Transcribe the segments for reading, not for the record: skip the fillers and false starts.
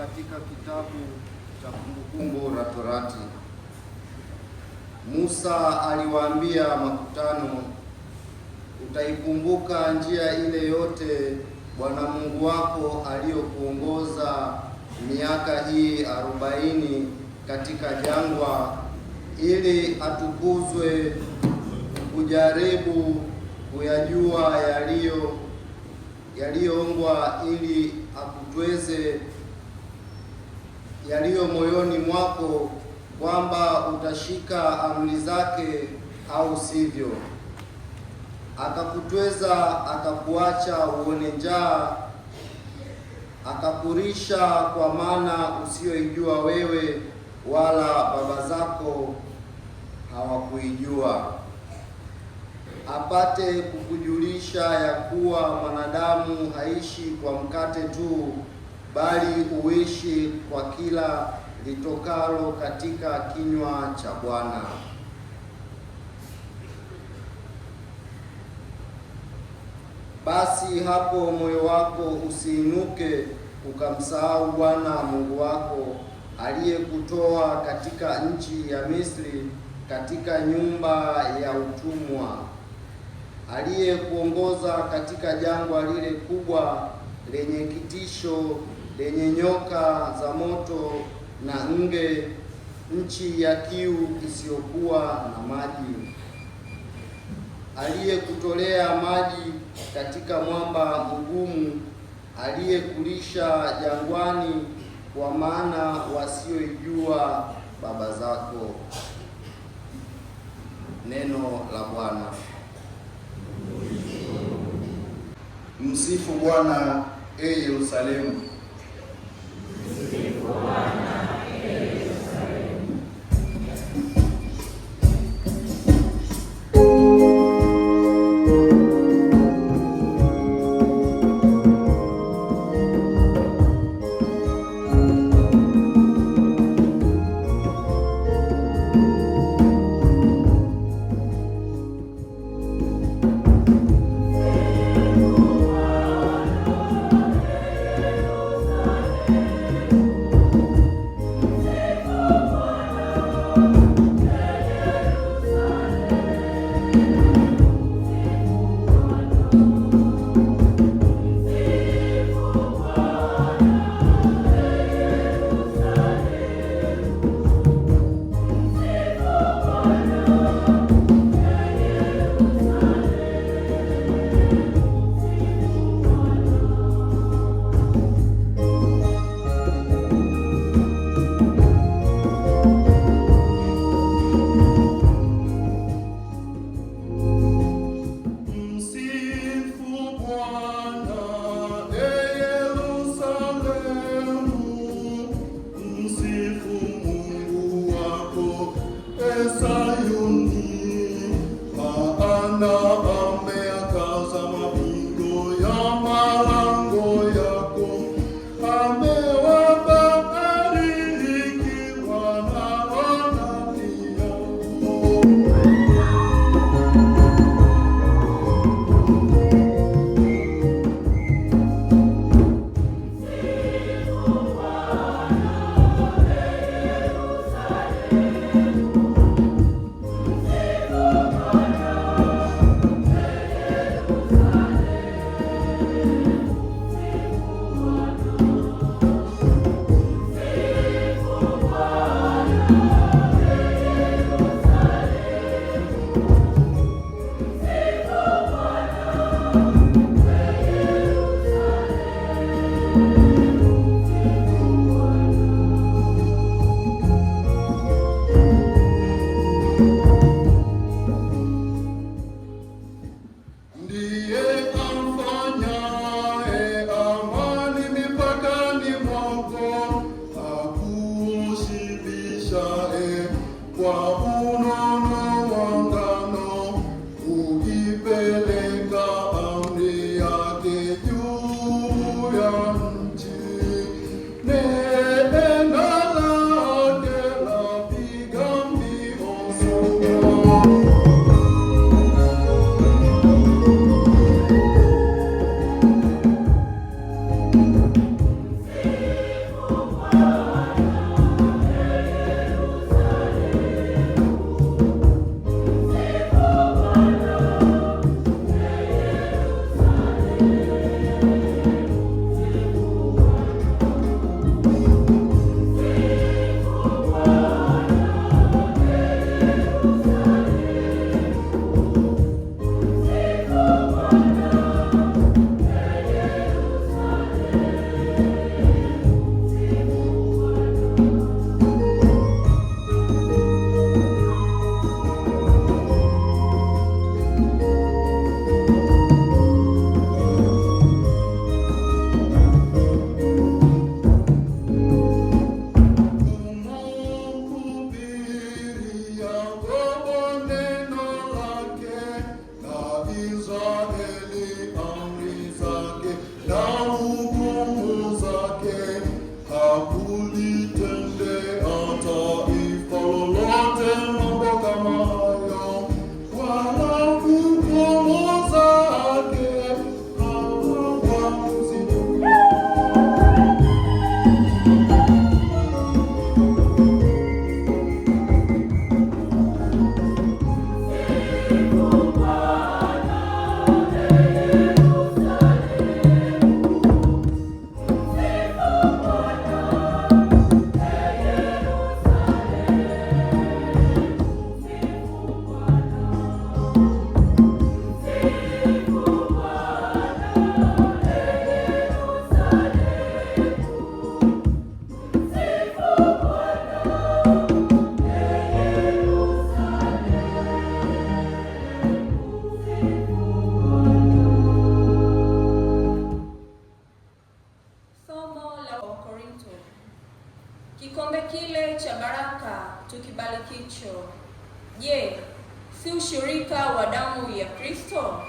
katika kitabu cha Kumbukumbu la Torati. Musa aliwaambia makutano, utaikumbuka njia ile yote Bwana Mungu wako aliyokuongoza miaka hii 40 katika jangwa, ili atukuzwe, kujaribu kuyajua yaliyoongwa, ili akutweze yaliyo moyoni mwako, kwamba utashika amri zake au sivyo. Akakutweza, akakuacha uone njaa, akakurisha kwa mana usiyoijua wewe, wala baba zako hawakuijua, apate kukujulisha ya kuwa mwanadamu haishi kwa mkate tu, bali uishi kwa kila litokalo katika kinywa cha Bwana. Basi hapo moyo wako usiinuke ukamsahau Bwana Mungu wako, aliyekutoa katika nchi ya Misri, katika nyumba ya utumwa, aliyekuongoza katika jangwa lile kubwa lenye kitisho, lenye nyoka za moto na nge, nchi ya kiu isiyokuwa na maji, aliyekutolea maji katika mwamba mgumu, aliyekulisha jangwani kwa maana wasioijua baba zako. Neno la Bwana. Msifu Bwana, Yerusalemu. Msifu Bwana. Kikombe kile cha baraka tukibarikicho, je, si ushirika wa damu ya Kristo?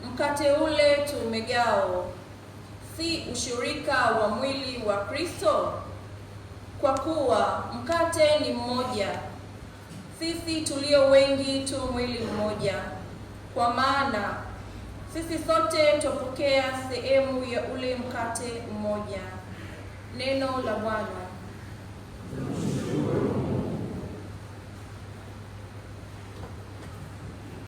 Mkate ule tumegao, si ushirika wa mwili wa Kristo? Kwa kuwa mkate ni mmoja, sisi tulio wengi tu mwili mmoja, kwa maana sisi sote tupokea sehemu ya ule mkate mmoja. Neno la Bwana.